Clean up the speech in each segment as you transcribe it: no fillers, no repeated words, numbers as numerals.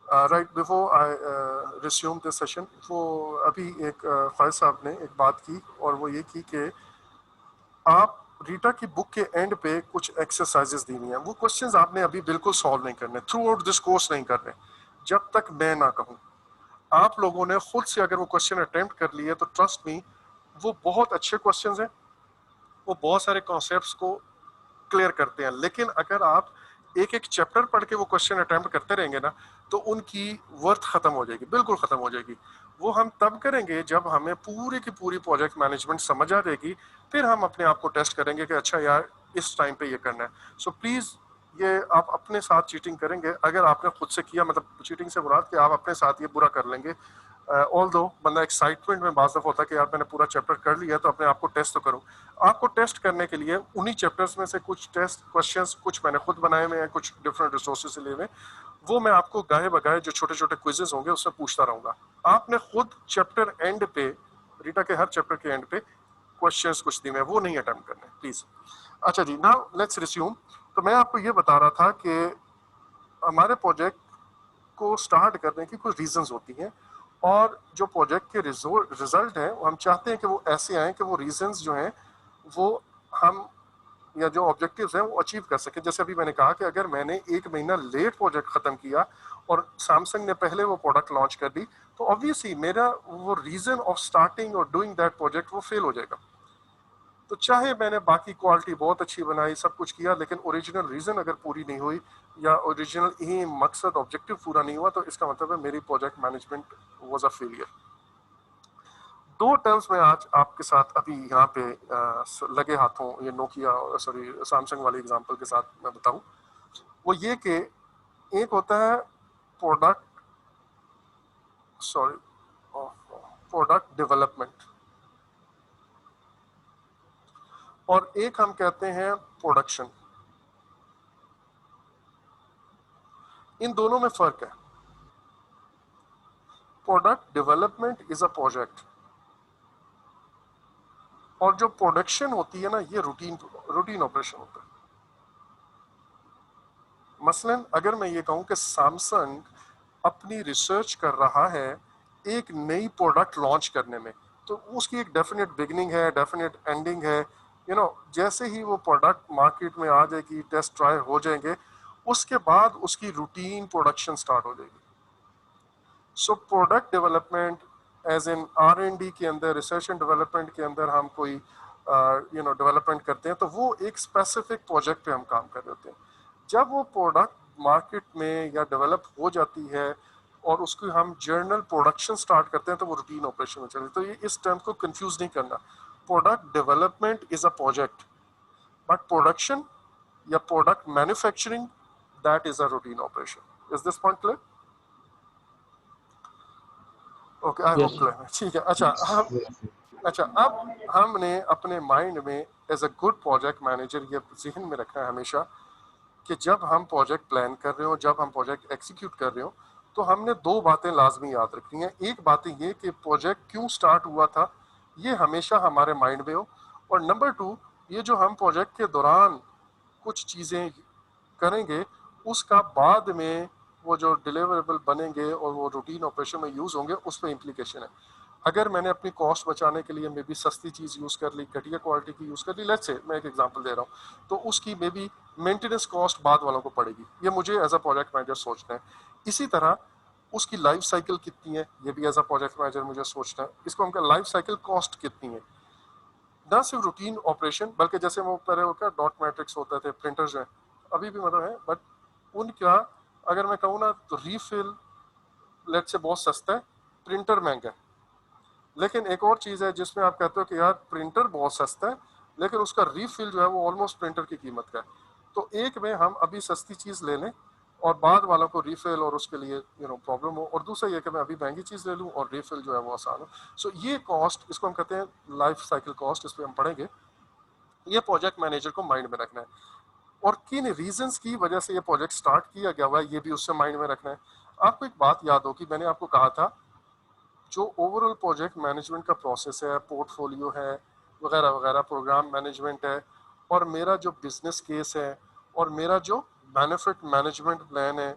Right before I resume this session, वो अभी एक फायद साहब ने एक बात की और वो ये की कि आप रीटा की बुक के एंड पे कुछ एक्सरसाइजेस दी हुई हैं, वो क्वेश्चंस आपने अभी बिल्कुल सॉल्व नहीं करने, थ्रू आउट दिस कोर्स नहीं करने जब तक मैं ना कहूँ। आप लोगों ने खुद से अगर वो क्वेश्चन अटेम्प्ट कर लिए तो ट्रस्ट मी वो बहुत अच्छे क्वेश्चंस हैं, वो बहुत सारे कॉन्सेप्ट्स को क्लियर करते हैं। लेकिन अगर आप एक एक चैप्टर पढ़ के वो क्वेश्चन अटेम्प्ट करते रहेंगे ना तो उनकी वर्थ खत्म हो जाएगी, बिल्कुल खत्म हो जाएगी। वो हम तब करेंगे जब हमें पूरी की पूरी प्रोजेक्ट मैनेजमेंट समझ आ जाएगी, फिर हम अपने आप को टेस्ट करेंगे कि अच्छा यार इस टाइम पे ये करना है। सो प्लीज ये आप अपने साथ चीटिंग करेंगे अगर आपने खुद से किया, मतलब चीटिंग से मुराद कि आप अपने साथ ये बुरा कर लेंगे। ऑल दो बंदा एक्साइटमेंट में बाज़ दफ़ा होता है कि यार मैंने पूरा चैप्टर कर लिया तो अपने आप को टेस्ट तो करूं। आपको टेस्ट करने के लिए उन्हीं चैप्टर्स में से कुछ टेस्ट क्वेश्चंस कुछ मैंने खुद बनाए हुए हैं, कुछ डिफरेंट रिसोर्सेज से लिए हुए, वो मैं आपको गाहे बगाए जो छोटे छोटे क्विजेस होंगे उसमें पूछता रहूंगा। आपने खुद चैप्टर एंड पे, रीटा के हर चैप्टर के एंड पे क्वेश्चंस कुछ दिए हैं, वो नहीं अटेम्प्ट करने प्लीज। अच्छा जी, नाउ लेट्स रिज्यूम। तो मैं आपको ये बता रहा था कि हमारे प्रोजेक्ट को स्टार्ट करने की कुछ रीजंस होती हैं, और जो प्रोजेक्ट के रिजल्ट हैं हम चाहते हैं कि वो ऐसे आए कि वो रीजंस जो हैं वो हम, या जो ऑब्जेक्टिव्स हैं वो अचीव कर सके। जैसे अभी मैंने कहा कि अगर मैंने एक महीना लेट प्रोजेक्ट खत्म किया और सैमसंग ने पहले वो प्रोडक्ट लॉन्च कर दी, तो ऑब्वियसली मेरा वो रीजन ऑफ स्टार्टिंग और डूइंग दैट प्रोजेक्ट वो फेल हो जाएगा। तो चाहे मैंने बाकी क्वालिटी बहुत अच्छी बनाई, सब कुछ किया, लेकिन ओरिजिनल रीजन अगर पूरी नहीं हुई या ओरिजिनल एम मकसद ऑब्जेक्टिव पूरा नहीं हुआ, तो इसका मतलब है मेरी project management was a failure. दो टर्म्स में आज आपके साथ अभी यहाँ पे लगे हाथों ये नोकिया, सॉरी सैमसंग वाले एग्जांपल के साथ मैं बताऊं, वो ये कि एक होता है प्रोडक्ट, सॉरी प्रोडक्ट डेवलपमेंट, और एक हम कहते हैं प्रोडक्शन। इन दोनों में फर्क है। Product development is a project, और जो प्रोडक्शन होती है ना ये रूटीन रूटीन ऑपरेशन होता है। मसलन अगर मैं ये कहूं कि सैमसंग अपनी रिसर्च कर रहा है एक नई प्रोडक्ट लॉन्च करने में, तो उसकी एक डेफिनेट बिगिनिंग है, डेफिनेट एंडिंग है। जैसे ही वो प्रोडक्ट मार्केट में आ जाएगी, टेस्ट ट्राई हो जाएंगे, उसके बाद उसकी रूटीन प्रोडक्शन स्टार्ट हो जाएगी। So product development as in R&D के अंदर, रिसर्च एंड डेवलपमेंट के अंदर हम कोई डेवलपमेंट करते हैं तो वो एक स्पेसिफिक प्रोजेक्ट पे हम काम कर रहे होते हैं। जब वो प्रोडक्ट मार्केट में या डेवलप हो जाती है और उसकी हम जर्नल प्रोडक्शन स्टार्ट करते हैं तो वो रूटीन ऑपरेशन में चले। तो ये इस टर्म को कंफ्यूज नहीं करना। Product development is a project, but production या product manufacturing that is a routine operation. Is this point clear? Okay, I hope Yes. Clear है। ठीक है। अच्छा हम, Yes. अच्छा अब हमने अपने माइंड में as a good project manager ये जहन में रखना है हमेशा कि जब हम प्रोजेक्ट प्लान कर रहे हो, जब हम प्रोजेक्ट एग्जीक्यूट कर रहे हो, तो हमने दो बातें लाजमी याद रखनी है। एक बात ये कि प्रोजेक्ट क्यों स्टार्ट हुआ था, ये हमेशा हमारे माइंड में हो। और नंबर टू, ये जो हम प्रोजेक्ट के दौरान कुछ चीज़ें करेंगे उसका बाद में वो जो डिलीवरेबल बनेंगे और वो रूटीन ऑपरेशन में यूज़ होंगे उस पर इम्प्लीकेशन है। अगर मैंने अपनी कॉस्ट बचाने के लिए मे बी सस्ती चीज़ यूज़ कर ली, घटिया क्वालिटी की यूज़ कर ली, लेट्स से मैं एक एग्जांपल दे रहा हूँ, तो उसकी मे बी मेंटेनेंस कॉस्ट बाद वालों को पड़ेगी। ये मुझे एज अ प्रोजेक्ट मैनेजर सोचना है। इसी तरह उसकी लाइफ साइकिल कितनी है, ये भी एज अ प्रोजेक्ट मैनेजर मुझे सोचना है। इसको हम क्या, लाइफ साइकिल कॉस्ट कितनी है, ना सिर्फ रूटीन ऑपरेशन, बल्कि जैसे वो पहले वो क्या डॉट मैट्रिक्स होते थे, प्रिंटर्स हैं अभी भी मतलब है, बट उनका अगर मैं कहूँ ना तो रीफिल लेट से बहुत सस्ता है, प्रिंटर महंगा है। लेकिन एक और चीज़ है जिसमें आप कहते हो कि यार प्रिंटर बहुत सस्ता है लेकिन उसका रीफिल जो है वो ऑलमोस्ट प्रिंटर की कीमत का है। तो एक में हम अभी सस्ती चीज़ ले लें और बाद वालों को रीफिल और उसके लिए प्रॉब्लम हो, और दूसरा ये कि मैं अभी महंगी चीज़ ले लूँ और रीफिल जो है वो आसान हो। सो ये कॉस्ट, इसको हम कहते हैं लाइफ साइकिल कॉस्ट, इस पर हम पढ़ेंगे। ये प्रोजेक्ट मैनेजर को माइंड में रखना है, और किन रीजंस की वजह से ये प्रोजेक्ट स्टार्ट किया गया हुआ है ये भी उससे माइंड में रखना है। आपको एक बात याद होगी, मैंने आपको कहा था जो ओवरऑल प्रोजेक्ट मैनेजमेंट का प्रोसेस है, पोर्टफोलियो है, वगैरह वगैरह, प्रोग्राम मैनेजमेंट है, और मेरा जो बिजनेस केस है, और मेरा जो बेनिफिट मैनेजमेंट प्लान है,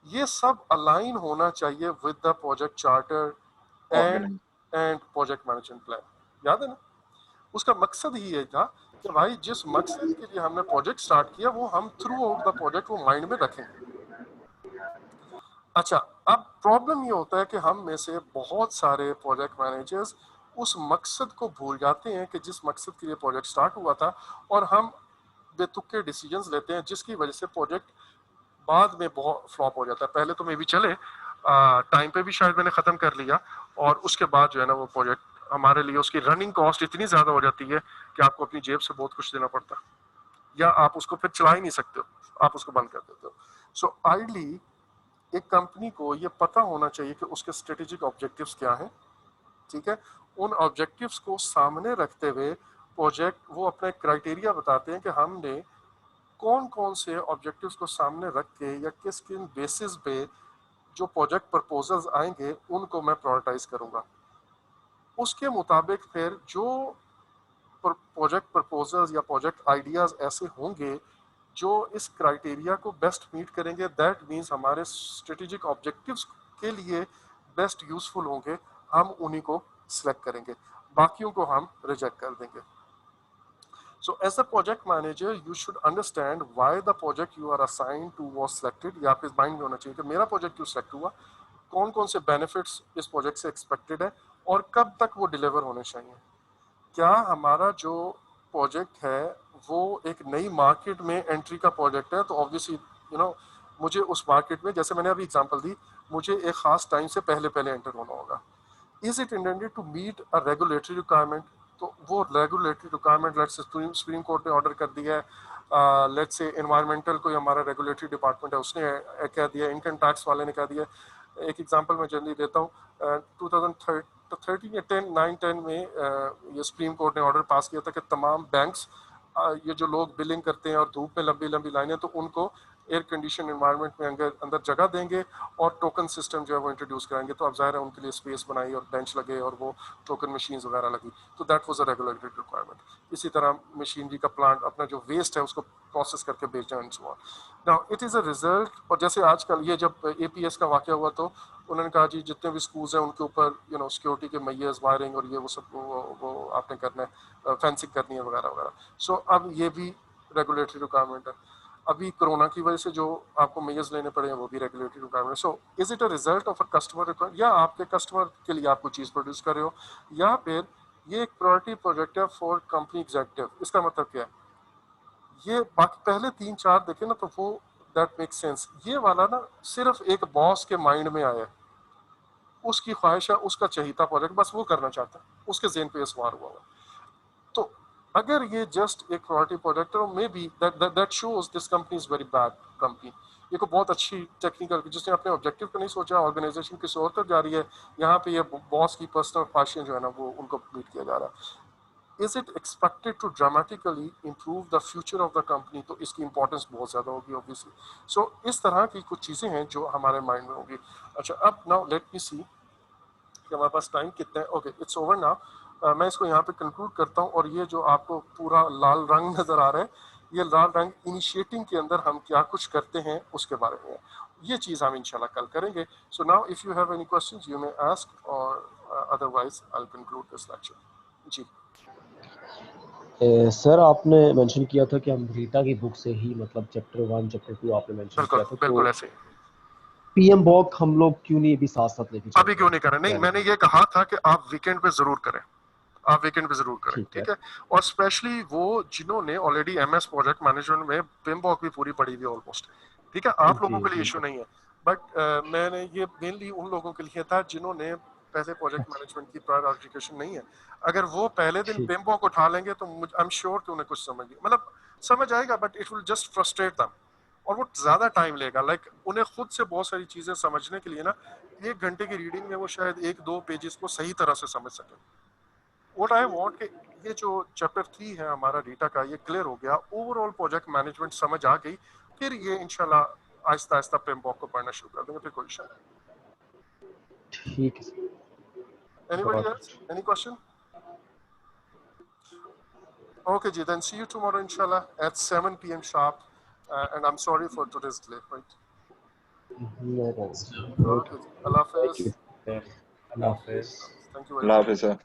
ये सब अलाइन होना चाहिए with the project charter and organise. Project management plan. याद है ना, उसका मकसद ही ये था कि भाई जिस मकसद के लिए हमने प्रोजेक्ट स्टार्ट किया वो हम थ्रू आउट द प्रोजेक्ट वो माइंड में रखेंगे। अच्छा, अब प्रॉब्लम ये होता है कि हम में से बहुत सारे प्रोजेक्ट मैनेजर्स उस मकसद को भूल जाते हैं कि जिस मकसद के लिए प्रोजेक्ट स्टार्ट हुआ था, और हम बेतुके डिसीजंस लेते हैं जिसकी वजह से प्रोजेक्ट बाद में बहुत फ्लॉप हो जाता है। पहले तो मे भी चले, टाइम पे भी शायद मैंने ख़त्म कर लिया, और उसके बाद जो है ना वो प्रोजेक्ट हमारे लिए उसकी रनिंग कॉस्ट इतनी ज़्यादा हो जाती है कि आपको अपनी जेब से बहुत कुछ देना पड़ता है, या आप उसको फिर चला ही नहीं सकते हो, आप उसको बंद कर देते हो। सो आइडली एक कंपनी को ये पता होना चाहिए कि उसके स्ट्रेटेजिक ऑब्जेक्टिव्स क्या हैं, ठीक है। उन ऑब्जेक्टिव्स को सामने रखते हुए प्रोजेक्ट वो अपने क्राइटेरिया बताते हैं कि हमने कौन कौन से ऑब्जेक्टिव्स को सामने रख के या किस किन बेसिस पे जो प्रोजेक्ट प्रपोजल्स आएंगे उनको मैं प्रायोरिटाइज करूंगा। उसके मुताबिक फिर जो प्रोजेक्ट प्रपोजल्स या प्रोजेक्ट आइडियाज ऐसे होंगे जो इस क्राइटेरिया को बेस्ट मीट करेंगे, दैट मीन्स हमारे स्ट्रेटेजिक ऑब्जेक्टिव्स के लिए बेस्ट यूजफुल होंगे, हम उन्हीं को सिलेक्ट करेंगे, बाकियों को हम रिजेक्ट कर देंगे। So as a project manager, you should understand why the project you are assigned to was selected। ये आपके माइंड में होना चाहिए कि मेरा प्रोजेक्ट क्यों सिलेक्ट हुआ, कौन कौन से बेनिफिट्स इस प्रोजेक्ट से एक्सपेक्टेड है, और कब तक वो डिलीवर होने चाहिए। क्या हमारा जो प्रोजेक्ट है वो एक नई मार्केट में एंट्री का प्रोजेक्ट है, तो ऑब्वियसली मुझे उस मार्केट में, जैसे मैंने अभी एग्जांपल दी, मुझे एक खास टाइम से पहले पहले एंटर होना होगा। Is it intended to meet a regulatory requirement, तो वो regulatory requirement let's say Supreme Court ने ऑर्डर कर दिया है, लेट्स से एनवायरमेंटल कोई हमारा रेगुलेटरी डिपार्टमेंट है उसने कह दिया, इनकम टैक्स वाले ने कह दिया। एक एग्जांपल मैं जनरली देता हूँ, 2013 या 10 में ये सुप्रीम कोर्ट ने ऑर्डर पास किया था कि तमाम बैंक्स, ये जो लोग बिलिंग करते हैं और धूप में लंबी लंबी लाइनें, तो उनको एयर कंडीशन इन्वायरमेंट में अंदर जगह देंगे और टोकन सिस्टम जो है वो इंट्रोड्यूस कराएंगे। तो अब जाहिर है उनके लिए स्पेस बनाई और बेंच लगे और वो टोकन मशीन्स वगैरह लगी, तो that was a regulatory requirement. इसी तरह मशीनरी का प्लांट अपना जो वेस्ट है उसको प्रोसेस करके बेचना and so on. Now it is a result, और जैसे आजकल ये जब एपीएस का वाक़या हुआ तो उन्होंने कहा जी जितने भी स्कूल्स हैं उनके ऊपर सिक्योरिटी के मैयर्स, वायरिंग और ये वो सब वो आपने करना है, फेंसिंग करनी है वगैरह वगैरह। सो अब ये भी रेगुलेटरी रिक्वायरमेंट है। अभी कोरोना की वजह से जो आपको मेजर्स लेने पड़े हैं वो भी regulatory requirement. So is it a result of a customer requirement, या आपके कस्टमर के लिए आप कोई चीज़ प्रोड्यूस कर रहे हो, या फिर ये एक प्रायोरिटी प्रोजेक्ट है फॉर कंपनी एग्जेक्टिव। इसका मतलब क्या है, ये बाकी पहले तीन चार देखे ना तो वो दैट मेक सेंस। ये वाला ना सिर्फ एक बॉस के माइंड में आया है, उसकी ख्वाहिश है, उसका चहीता प्रोजेक्ट बस वो करना चाहता है, उसके जेन पे सवार हुआ हुआ। तो अगर ये जस्ट एक प्रायोरिटी प्रोजेक्ट है, may be that shows this company is very bad company. ये को बहुत अच्छी टेक्निकल, जिसने अपने ऑब्जेक्टिव को नहीं सोचा, ऑर्गेनाइजेशन किसी और तरफ जा रही है, यहाँ पे ये बॉस की पर्सनल ख्वाहिशें जो है ना वो उनको मीट किया जा रहा है। Is it expected to dramatically improve the future of the company, तो इसकी इंपॉर्टेंस बहुत ज़्यादा होगी ऑब्वियसली। सो इस तरह की कुछ चीज़ें हैं जो हमारे माइंड में होगी। अच्छा, अब नाउ लेट मी सी कि हमारे पास टाइम कितना है। Okay, it's over now. मैं इसको यहाँ पे कंक्लूड करता हूँ, और ये जो आपको पूरा लाल रंग नज़र आ रहा है, ये लाल रंग इनिशिएटिंग के अंदर हम क्या कुछ करते हैं उसके बारे में है। ये चीज़ हम इंशाल्लाह कल करेंगे। So now if you have any questions you may ask, और otherwise I will conclude this lecture. जी सर आपने मेंशन किया था कि हम रीटा की बुक से ही मतलब चैप्टर 1 चैप्टर 2 आपने मेंशन बिल्कुल किया था, तो बिल्कुल ऐसे ही। पीएम बॉक हम लोग क्यों नहीं अभी साथ साथ लेके चल अभी रहे क्यों हैं नहीं करें, नहीं यानी मैंने कि? ये कहा था कि आप वीकेंड पे जरूर करें, आप वीकेंड पे जरूर करें, ठीक है। ठीक है। और स्पेशली वो जिन्होंने ऑलरेडी एमएस प्रोजेक्ट मैनेजमेंट में पिमबॉक भी पूरी पड़ी हुई ऑलमोस्ट, ठीक है, आप लोगों जी के लिए जी इशू जी। नहीं है। बट मैंने ये मेनली उन लोगों के लिए था जिन्होंने पहले प्रोजेक्ट अच्छा, मैनेजमेंट की प्रायर एजुकेशन नहीं है। अगर वो पहले दिन ठीक। पिमबॉक उठा लेंगे तो आई एम श्योर कि उन्हें कुछ समझ नहीं, मतलब समझ आएगा but it will just frustrate them, और वो ज्यादा टाइम लेगा। लाइक उन्हें खुद से बहुत सारी चीजें समझने के लिए ना 1 घंटे की रीडिंग में वो शायद 1-2 पेजेस को सही तरह से समझ सके। व्हाट आई वांट कि ये जो चैप्टर 3 है हमारा रीटा का, ये क्लियर हो गया, ओवरऑल प्रोजेक्ट मैनेजमेंट समझ आ गई, फिर ये इंशाल्लाह आहिस्ता आहिस्ता पिमबॉक को पढ़ना शुरू कर देंगे, फिर कोई इशू ठीक है सर। नहीं। Anybody got else, it. Any question? Okay ji, then see you tomorrow inshallah at 7 p.m. sharp, and I'm sorry for today's delay, right? No problem. So, Okay. Okay, Allah Thank Hafiz. you. Allah Hafiz. Thank you very Allah much. Hafiz, sir.